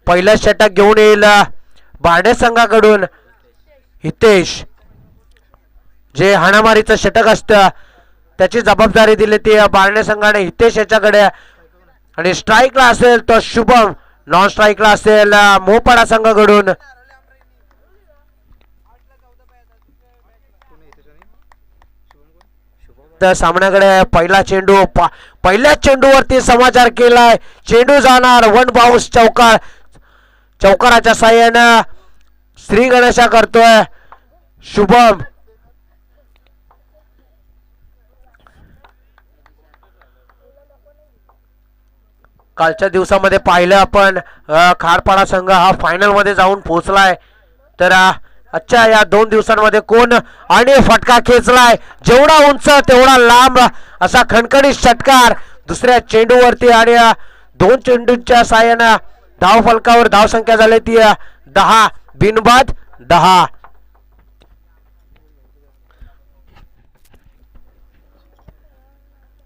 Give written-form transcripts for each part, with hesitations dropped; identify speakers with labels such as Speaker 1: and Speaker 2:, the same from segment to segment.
Speaker 1: पहिलं षटक घेऊन येईल बारणे संघाकडून हितेश. जे हाणामारीचं षटक असतं त्याची जबाबदारी दिली ती बारणे संघाने हितेश याच्याकडे. आणि स्ट्राईकला असेल तो शुभम, नॉन स्ट्राईकला असेल मोहपाडा संघाकडून. तर सामन्याकडे पहिला चेंडू, पहिल्याच चेंडूवरती समाचार केलाय. चेंडू जाणार वन बाउन्स चौकार. चौकाराच्या साह्यानं श्री गणेशा करतोय शुभम. कालच्या दिवसामध्ये पाहिलं आपण खारपाडा संघ हा फायनल मध्ये जाऊन पोहोचलाय. तर अच्छा या 2 दिवसांमध्ये कोण आणि फटका खेचलाय. जेवढा उंच तेवढा लांब असा खणखणीत षटकार दुसऱ्या चेंडूवरती. आणि 2 चेंडूंच्या साह्यानं धाव फलकावर धाव संख्या झाली ती 10 बिनबाद 10.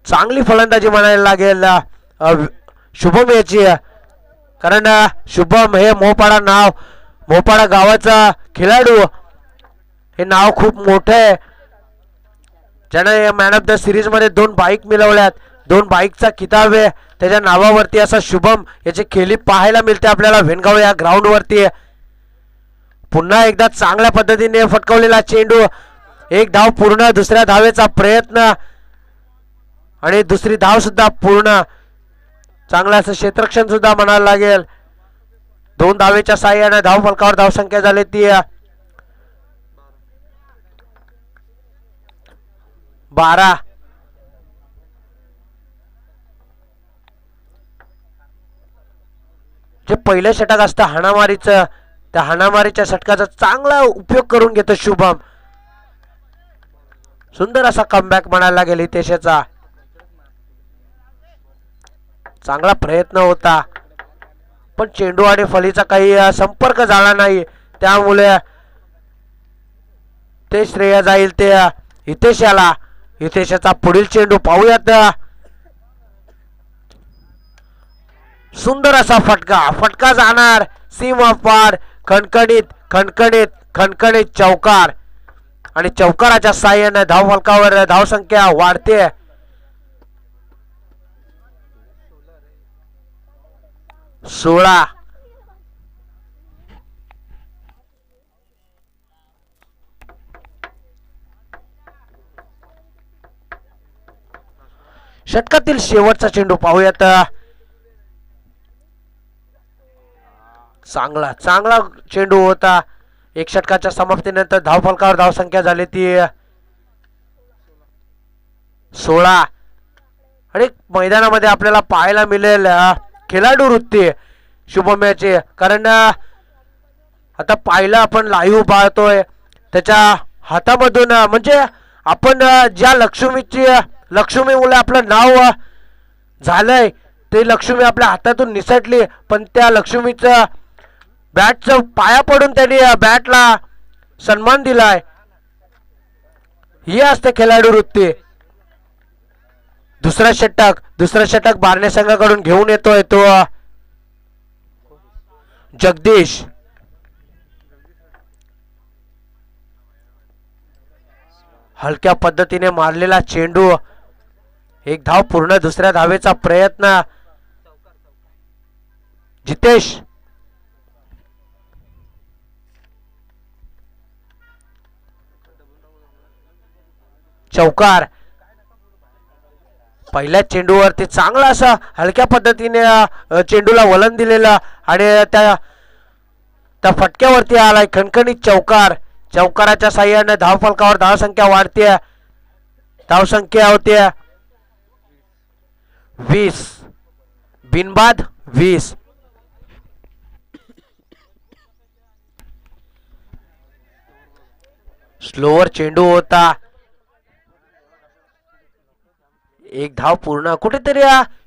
Speaker 1: चांगली फलंदाजी म्हणायला लागेल शुभम याची. कारण शुभम हे मोहपाडा गावाचा खेळाडू. हे नाव खूप मोठं आहे. ज्याने मॅन ऑफ द सिरीज मध्ये 2 बाईक मिळवल्यात. 2 बाईकचा किताब आहे त्याच्या नावावरती. असा शुभम याची खेळी पाहायला मिळते आपल्याला वेणगाव या ग्राउंड वरती. पुन्हा एकदा चांगल्या पद्धतीने फटकावलेला चेंडू. 1 धाव पूर्ण. दुसऱ्या धावेचा प्रयत्न आणि दुसरी धाव सुद्धा पूर्ण. चांगलं असं क्षेत्ररक्षण सुद्धा म्हणायला लागेल. 2 धावेच्या साह्याने धाव फलकावर धाव संख्या झाली ती 12. जे पहिलं षटक असतं हाणामारीचं, त्या हाणामारीच्या षटकाचा चांगला उपयोग करून घेतो शुभम. सुंदर असा कमबॅक म्हणायला लागेल हितेशचा. चांगला प्रयत्न होता पण चेंडू आणि फलीचा काही संपर्क झाला नाही. त्यामुळे ते श्रेय जाईल ते हितेशाला. हितेशाचा पुढील चेंडू पाहूयात. सुंदर असा फटका जाणार सीमा पार. खणखणीत चौकार. आणि चौकाराच्या साह्याने धाव फलकावर धाव संख्या वाढते. 16. षटकातील शेवटचा चेंडू पाहूयात. चांगला चेंडू होता. 1 षटकाच्या समाप्तीनंतर धाव फलकावर धाव संख्या झाली ती 16. आणि मैदानामध्ये आपल्याला पाहायला मिळेल खेळाडू वृत्ती शुभम याची. कारण आता पाहिलं आपण लाईव्ह पाहतोय त्याच्या हातामधून. म्हणजे आपण ज्या लक्ष्मीमुळे आपलं नाव झालंय ते लक्ष्मी आपल्या हातातून निसटली. पण त्या लक्ष्मीचं बॅटचं पाया पडून त्यांनी बॅटला सन्मान दिलाय. ही असते खेळाडू वृत्ती. दुसरा षटक बारणे संघाकडून घेऊन येतोय तो जगदीश. हलक्या पद्धतीने मारलेला चेंडू. 1 धाव पूर्ण. दुसऱ्या धावेचा प्रयत्न जितेश. चौकार. पहिल्या चेंडूवरती चांगला असा हलक्या पद्धतीने चेंडूला वलन दिलेला आणि त्या फटक्यावरती आलाय खणखणीत चौकार. चौकाराच्या साह्याने धाव फलकावर धाव संख्या वाढते. धाव संख्या होते 20 बिनबाद 20. स्लोवर चेंडू होता. 1 धाव पूर्ण. कुठेतरी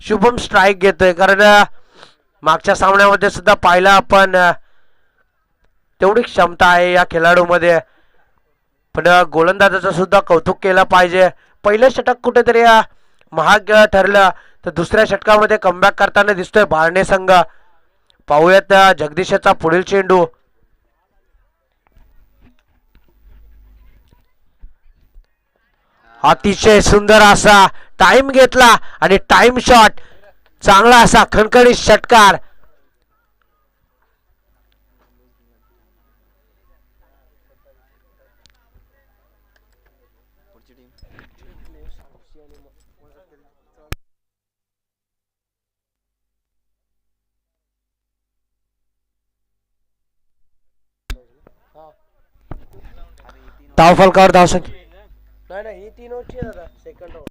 Speaker 1: शुभम स्ट्राईक घेतोय. कारण मागच्या सामन्यामध्ये सुद्धा पाहिलं आपण तेवढी क्षमता आहे या खेळाडूमध्ये. पण गोलंदाजाचं सुद्धा कौतुक केलं पाहिजे. पहिलं षटक कुठेतरी महाग ठरलं. तर दुसऱ्या षटकामध्ये कमबॅक करताना दिसतोय बारणे संघ. पाहूयात जगदीशचा पुढील चेंडू. अतिशय सुंदर असा टाइम घेतला आणि टाइम शॉट, चांगला असा खणखणीत षटकार. धाव फलकावर धावसंख्या नाही, ही 3 ओव्हरची आहे दादा, सेकंड ओव्हर.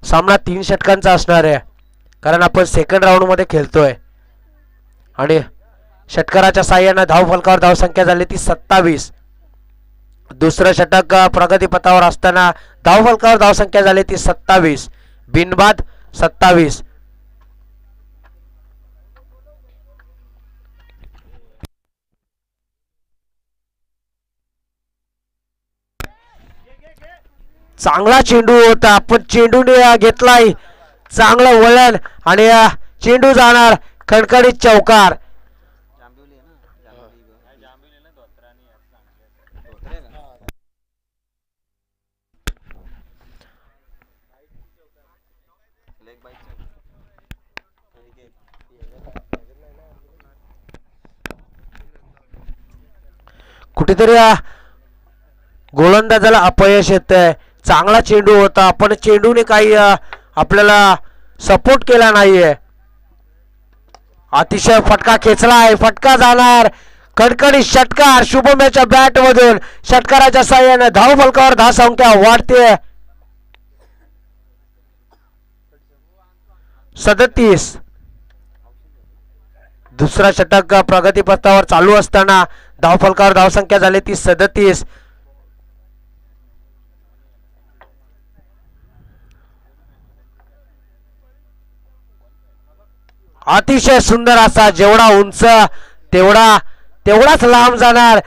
Speaker 1: सामना 3 षटकांचा असणार आहे, कारण आपण सेकंड राऊंड मध्ये खेळतोय. आणि षटकाराच्या साह्याने धाव फलकावर धावसंख्या झाली ती 27. दुसरं षटक प्रगतीपथावर असताना धाव फलकावर धावसंख्या झाली ती 27. बिनबाद 27. चांगला चेंडू होता, पण चेंडूने घेतलाय चांगलं वळण आणि चेंडू जाणार खणखणीत चौकार. कुठेतरी गोलंदाजाला अपयश येतंय. चांगला चेंडू होता, पण चेंडूने काही आपल्याला सपोर्ट केला नाहीये. अतिशय फटका खेचलाय, फटका जाणार खणखणीत षटकार शुभमच्या बॅट मधून. षटकाराच्या साह्याने धाव फलकावर धावसंख्या वाढते 37. दुसरा षटक प्रगतीपथावर चालू असताना धाव फलकावर धावसंख्या झाली ती 37. अतिशय सुंदर असा, जेवढा उंच तेवढाच लांब जाणार.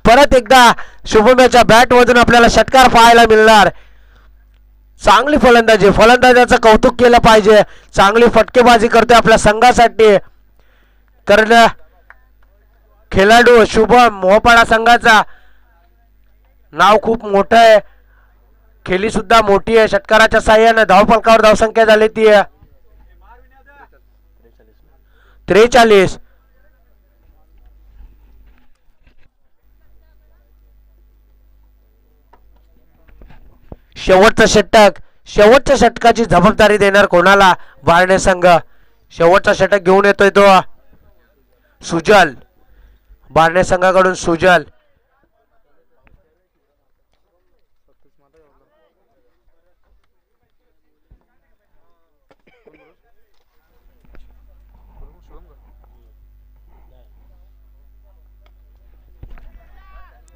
Speaker 1: परत एकदा शुभमच्या बॅट मधून आपल्याला षटकार पाहायला मिळणार. चांगली फलंदाजाचं कौतुक केलं पाहिजे. चांगली फटकेबाजी करतोय आपल्या संघासाठी, कारण खेळाडू शुभम मोहपाडा संघाचा नाव खूप मोठं आहे, खेळी सुद्धा मोठी आहे. षटकाराच्या साह्याने धाव फलकावर धावसंख्या झाली ती 43. शेवटच्या षटकाची जबाबदारी देणार कोणाला? बारणे संघ. शेवटचा षटक घेऊन येतोय तो सुजल, बारणे संघाकडून सुजल.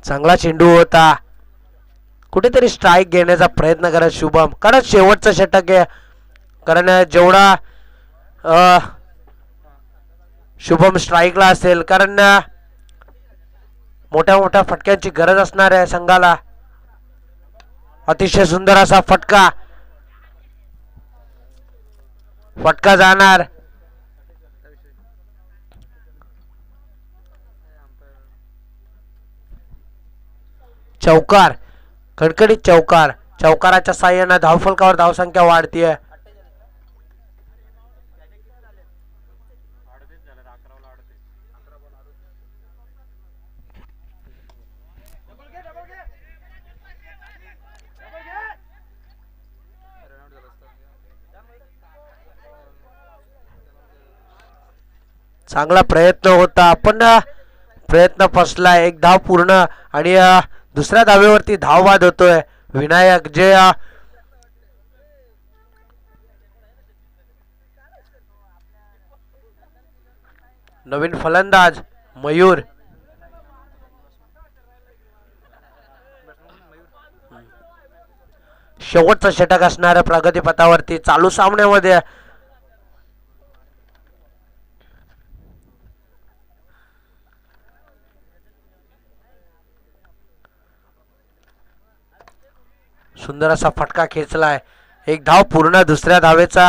Speaker 1: चांगला चेंडू होता, कुठेतरी स्ट्राइक घेण्याचा प्रयत्न करत शुभम, कारण शेवटचं षटक आहे. कारण जेवढा शुभम स्ट्राइकला असेल, कारण मोठ्या फटक्यांची गरज असणार आहे संघाला. अतिशय सुंदर असा फटका जाणार. चौकार, खडखडीत चौकार. चौकाराच्या साह्याने धावफलकावर धावसंख्या वाढतीये. चांगला प्रयत्न होता, पण प्रयत्न फसला. एक धाव पूर्ण आणि दुसऱ्या धावेवरती धाव बाद होतोय विनायक. जे नवीन फलंदाज मयूर. शेवटचं षटक असणाऱ्या प्रगतीपथावरती चालू सामन्यामध्ये सुंदर असा फटका खेचलाय. एक धाव पूर्ण. दुसऱ्या धावेचा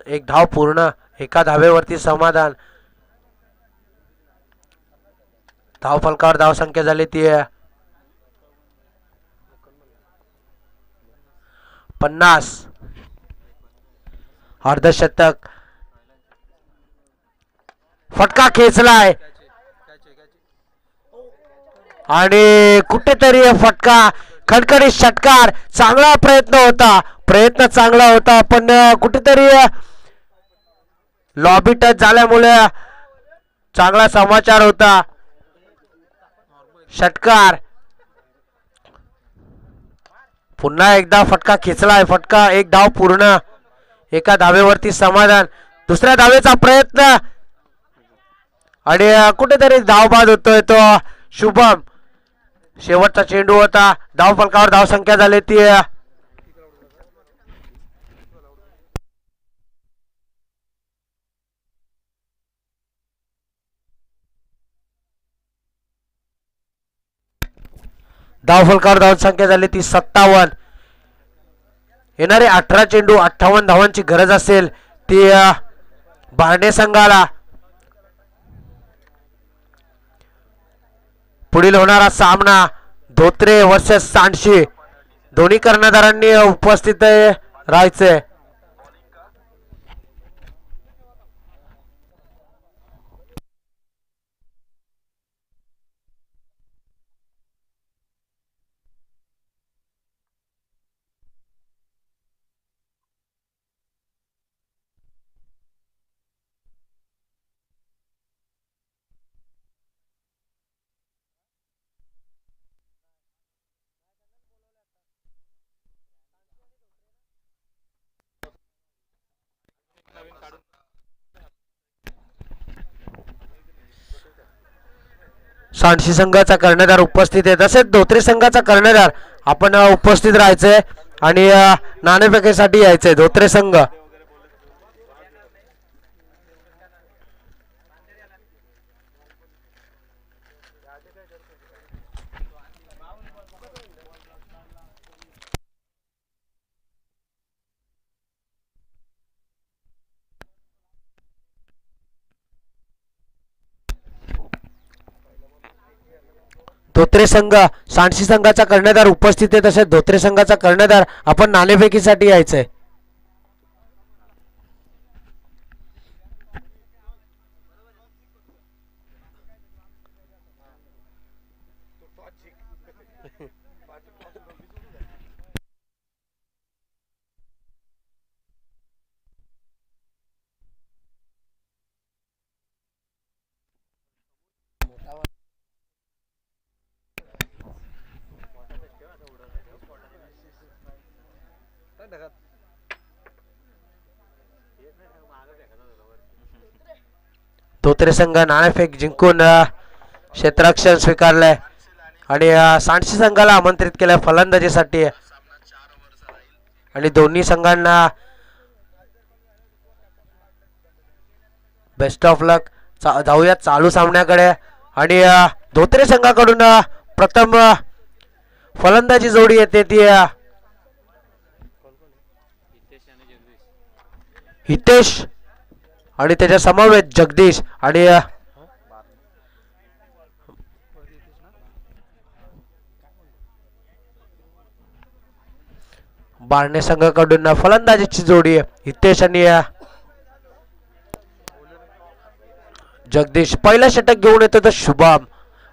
Speaker 1: एक धाव पूर्ण. एका धावेवरती समाधान. धाव फलकावर धावसंख्या झाली ती 50. अर्धशतक. फटका खेचलाय आणि कुठेतरी फटका. खणखणीत षटकार. चांगला प्रयत्न चांगला होता पण कुठेतरी लॉबी टच झाल्यामुळे चांगला समाचार होता. षटकार. पुन्हा एकदा फटका खेचलाय. फटका. एक धाव पूर्ण. एका धावेवरती समाधान. दुसऱ्या धावेचा प्रयत्न आणि कुठेतरी धावबाद होतोय तो शुभम. शेवटचा चेंडू होता. धाव फलकावर धावसंख्या झाली ती धाव फलकावर धावसंख्या झाली ती 57. येणारे 18 चेंडू 58 धावांची गरज असेल ती बारणे संघाला. पुढील होणारा सामना धोत्रे वर्सेस सांडशी. दोन्ही कर्णधारांनी उपस्थित राहायचे. सांडशी संघाचा कर्णधार उपस्थित आहे. तसेच धोत्रे संघाचा कर्णधार आपण उपस्थित राहायचंय आणि नाणेफेकीसाठी यायचंय. धोत्रे संघ धोत्रे संघ सांडशी संघाचा कर्णधार उपस्थित आहे. तसेच धोत्रे संघाचा कर्णधार आपण नाणेफेकीसाठी यायचंय. धोत्रे संघ नाणेफेक जिंकून क्षेत्ररक्षण स्वीकारलंय आणि सांडशी संघाला आमंत्रित केलंय फलंदाजीसाठी. आणि दोन्ही संघांना बेस्ट ऑफ लक. जाऊया चालू सामन्याकडे. आणि धोत्रे संघाकडून प्रथम फलंदाजी जोडी येते ती हितेश आणि त्याच्या समवेत जगदीश. आणि बारणे संघाकडून फलंदाजीची जोडी हितेश आणि जगदीश. पहिला षटक घेऊन येतो तो शुभम.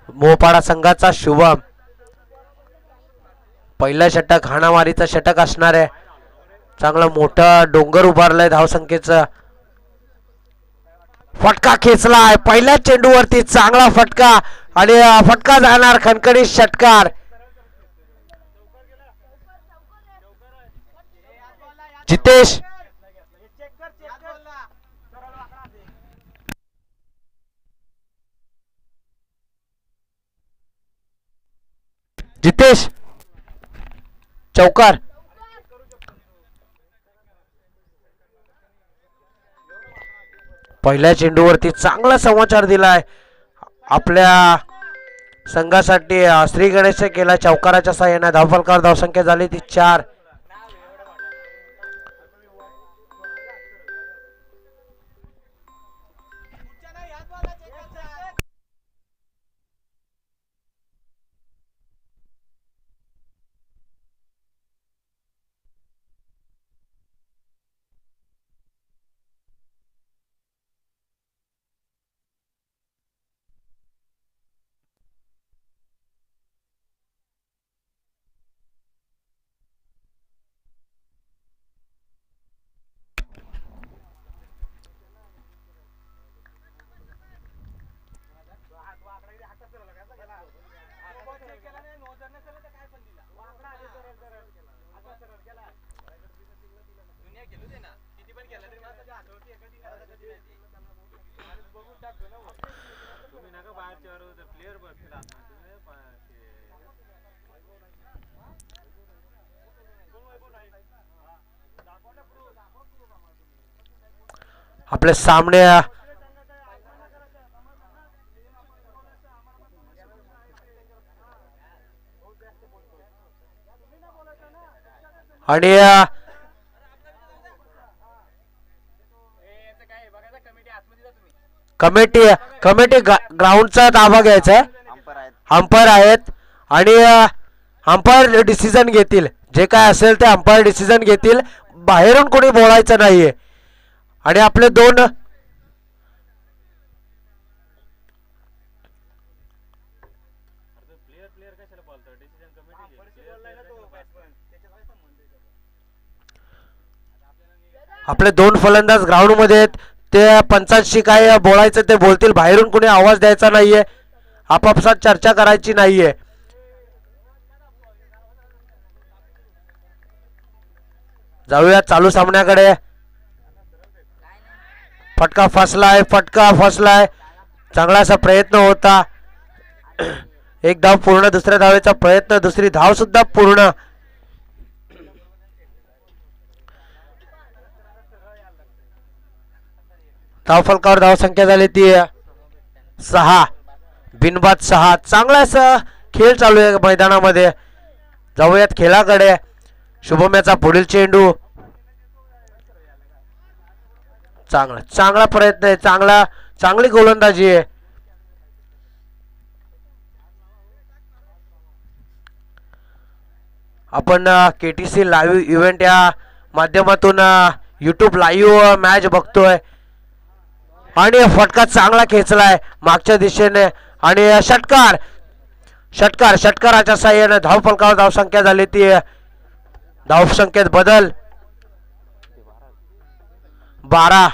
Speaker 1: मोपाडा संघाचा शुभम. पहिला षटक हाणामारीचा षटक असणार आहे. चांगला मोठा डोंगर उभारलाय धावसंख्येचा. फटका खेचलाय पहिल्या चेंडूवरती. चांगला फटका आणि फटका जाणार. खणखणीत षटकार. जितेश जितेश चौकार. पहिल्या चेंडूवरती चांगला समाचार दिलाय आपल्या संघासाठी श्री गणेश केला चौकाराच्या साह्याने धावफलकावर धावसंख्या झाली ती 4. आपल्या सामने आणि कमिटी ग्राउंडचा ताबा घ्यायचा आहे. अंपायर आहेत आणि अंपायर डिसिजन घेतील. जे काय असेल ते अंपायर डिसिजन घेतील. बाहेरून कोणी बोलायचं नाहीये. आणि आपले दोन फलंदाज ग्राउंड मध्ये आहेत. ते पंचांशी काय बोलायचं ते बोलतील. बाहेरून कोणी आवाज द्यायचा नाहीये. आपापसात चर्चा करायची नाहीये. जाऊया चालू सामन्याकडे. फटका फसलाय. चांगला असा प्रयत्न होता. एक धाव पूर्ण. दुसऱ्या धावेचा प्रयत्न. दुसरी धाव सुद्धा पूर्ण. धावफलकावर धावसंख्या झाली ती 6. बिनबाद 6. चांगला असा खेळ चालू आहे मैदानामध्ये. जाऊयात खेळाकडे. शुभम याचा पुढील चेंडू. चांगला प्रयत्न आहे. चांगली गोलंदाजी आहे. आपण केटीसी लाईव्ह इव्हेंट या माध्यमातून YouTube लाईव्ह मॅच बघतोय. आणि फटका चांगला खेचलाय मागच्या दिशेने. आणि षटकाराच्या साह्याने धावफलकावर धावसंख्या झाली ती. धावसंख्येत बदल 12.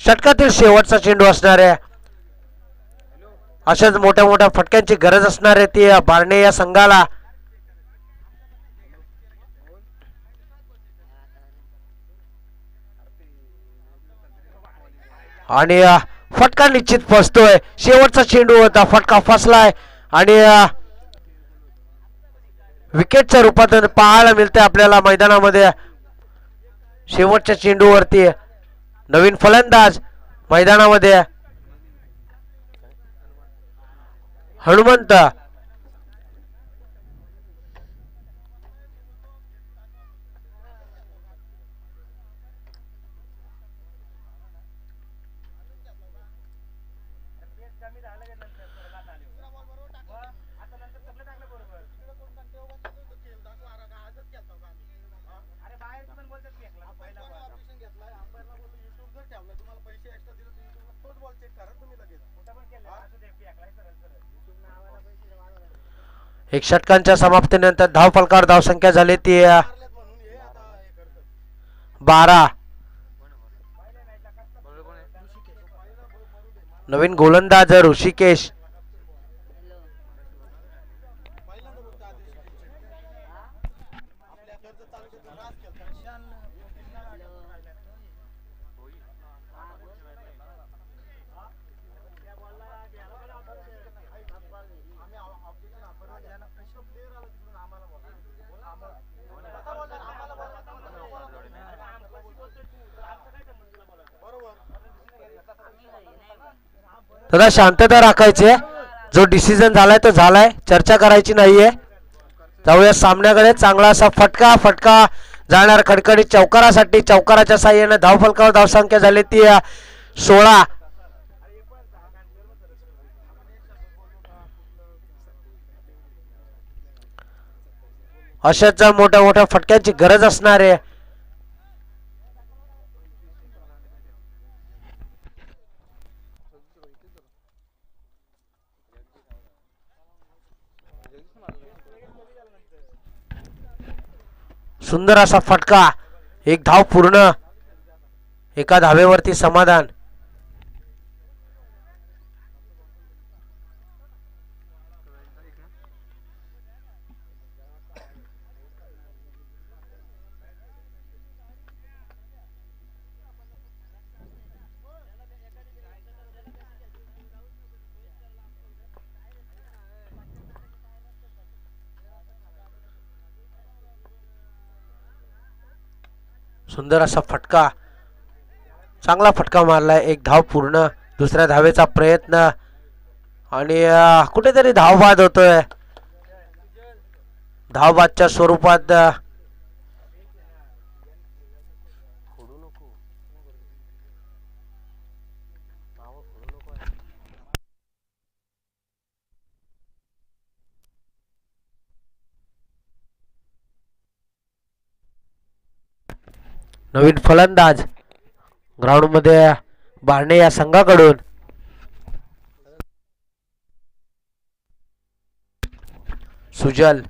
Speaker 1: षटकातील शेवटचा चेंडू असणार आहे. अशाच मोठ्या फटक्यांची गरज असणार आहे ती बारणे या संघाला. आणि फटका निश्चित फसतोय. शेवटचा चेंडू होता. फटका फसलाय आणि विकेटच्या रूपात पाहायला मिळते आपल्याला मैदानामध्ये. शेवटच्या चेंडूवरती नवीन फलंदाज मैदानामध्ये हनुमंत. एक षटकांच्या समाप्तीनंतर धावफलकावर धावसंख्या झाली ती 12. नवीन गोलंदाज ऋषिकेश. दादा शांतता राखायची. जो डिसिजन झालाय तो झालाय, चर्चा करायची नाहीये. जाऊया सामन्याकडे. चांगला असा फटका फटका जाणार खडखडी चौकारासाठी. चौकाराच्या साह्याने धावफलकावर धावसंख्या झाली ती 16. अशाच मोठ्या मोठ्या फटक्यांची गरज असणार आहे. सुंदर असा फटका. एक धाव पूर्ण. एका धावेवरती समाधान. सुंदर असा फटका. चांगला फटका मारलाय. एक धाव पूर्ण. दुसऱ्या धावेचा प्रयत्न आणि कुठेतरी धावबाद होतोय. धावबादच्या स्वरूपात नवीन फलंदाज ग्राउंड मध्ये बारणे या संघाकडून. सुजल.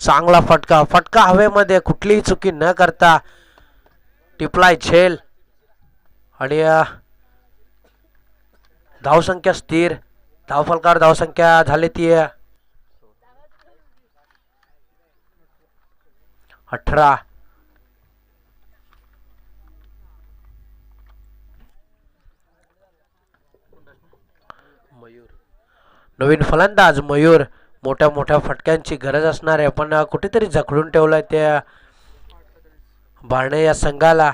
Speaker 1: चांगला फटका. फटका हवेमध्ये कुठलीही चुकी न करता टिपलाय झेल आणि धावसंख्या स्थिर. धावफलकावर धावसंख्या झाली ती 18. मयूर. नवीन फलंदाज मयूर. मोठ्या मोठ्या फटक्यांची गरज असणार आहे पण कुठेतरी जखडून ठेवलाय त्या बारणे या संघाला.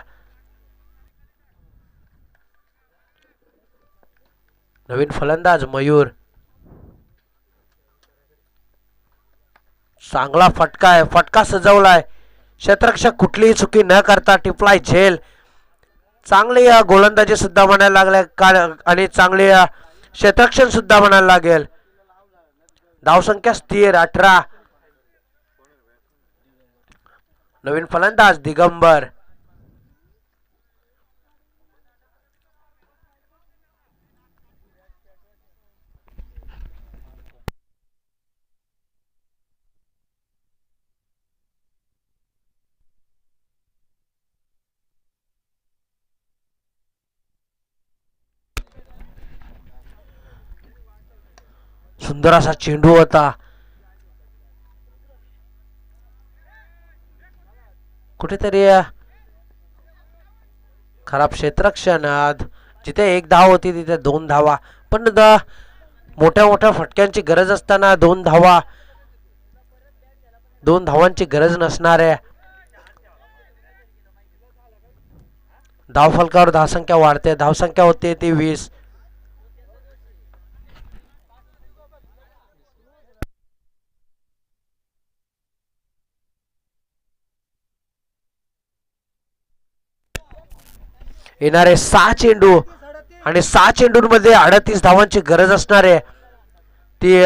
Speaker 1: नवीन फलंदाज मयूर. चांगला फटका आहे. फटका सजवलाय. क्षेत्ररक्षक कुठलीही चुकी न करता टिपलाय झेल. चांगली गोलंदाजी सुद्धा म्हणायला लागल्या आणि चांगली क्षेत्ररक्षण सुद्धा म्हणायला लागेल. धावसंख्या स्थिर 18. नवीन फलंदाज दिगंबर. सुंदर असा चेंडू होता. कुठेतरी खराब क्षेत्ररक्षण. जिथे एक धाव होती तिथे 2 धावा पण मोठ्या मोठ्या फटक्यांची गरज असताना 2 धावा. 2 धावांची गरज नसणार आहे. धावफलकावर धावसंख्या वाढते. धावसंख्या होते ती 20. येणारे 6 चेंडू आणि 6 चेंडूंमध्ये 38 धावांची गरज असणार आहे. ती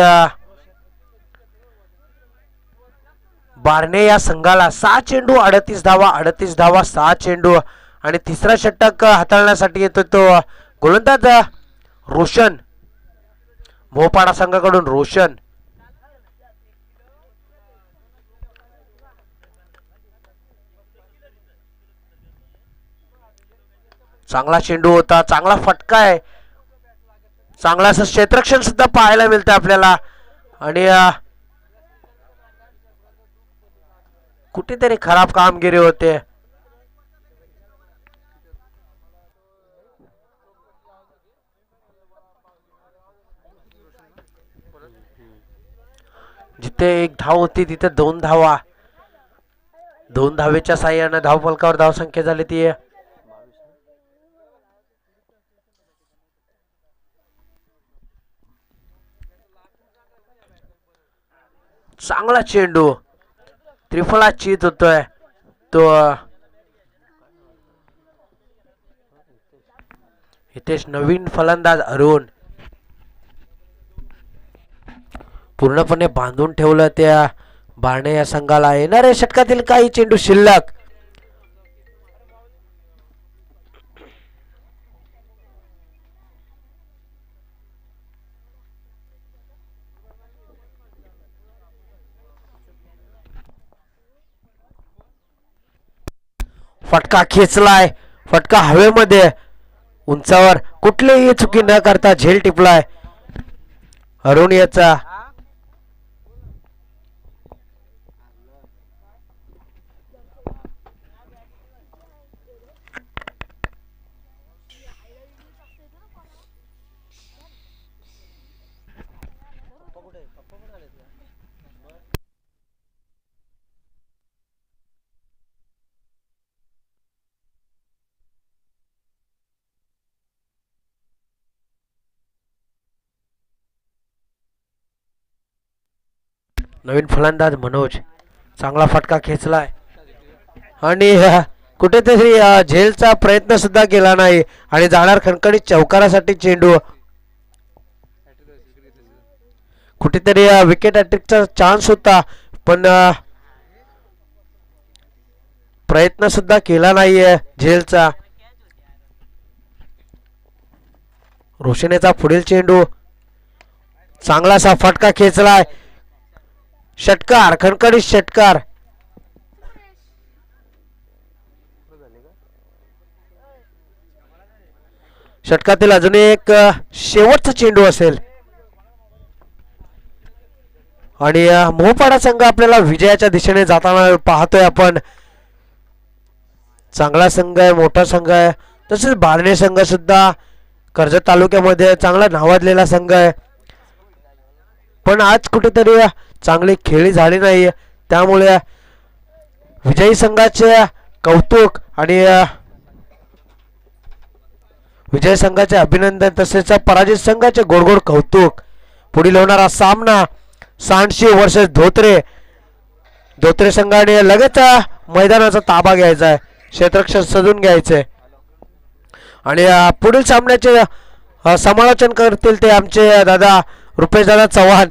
Speaker 1: बारणे या संघाला 6 चेंडू 38 धावा. 38 धावा 6 चेंडू आणि तिसरा षटक हाताळण्यासाठी येतो तो गोलंदाज रोशन. मोपाडा संघाकडून रोशन. चांगला चेंडू होता. चांगला फटका आहे. चांगला असं क्षेत्ररक्षण सुद्धा पाहायला मिळतं आपल्याला आणि कुठेतरी खराब कामगिरी होते. जिथे एक धाव होती तिथे 2 धावा. 2 धावेच्या साह्याने धावफलकावर धावसंख्या झाली ती चांगला चेंडू त्रिफळा चित होतोय तो. इथेच नवीन फलंदाज अरुण पूर्णपणे बांधून ठेवलं त्या बारणे या संघाला. येणाऱ्या षटकातील काही चेंडू शिल्लक. फटका खेचलाय. फटका हवेमध्ये उंचावर कुठलीही चुकी न करता झेल टिपलाय अरुण याचा. नवीन फलंदाज मनोज चांगला फटका खेचलाय आणि कुठेतरी झेलचा प्रयत्न सुद्धा केला नाही आणि जाणार खणखणीत चौकारासाठी चेंडू. कुठेतरी विकेट हॅट्रिकचा चान्स होता पण प्रयत्न सुद्धा केला नाहीये झेलचा. रोशनेचा पुढील चेंडू चांगलासा फटका खेचलाय. षटकार खणखणीत षटकार. षटकातील अजून एक शेवटचा चेंडू असेल आणि मोहपाडा संघ आपल्याला विजयाच्या दिशेने जाताना पाहतोय आपण. चांगला संघ आहे, मोठा संघ आहे. तसेच बारणे संघ सुद्धा कर्जत तालुक्यामध्ये चांगला नावाजलेला संघ आहे पण आज कुठेतरी चांगली खेळी झाली नाही. त्यामुळे विजयी संघाचे कौतुक आणि विजय संघाचे अभिनंदन तसेच पराजित संघाचे गोडगोड कौतुक. पुढील होणारा सामना सांडशी वर्सेस धोत्रे. धोत्रे संघाने लगेच मैदानाचा ताबा घ्यायचा आहे, क्षेत्ररक्षण सजून घ्यायचे आणि पुढील सामन्याचे समालोचन करतील ते आमचे दादा रुपेश दादा चव्हाण.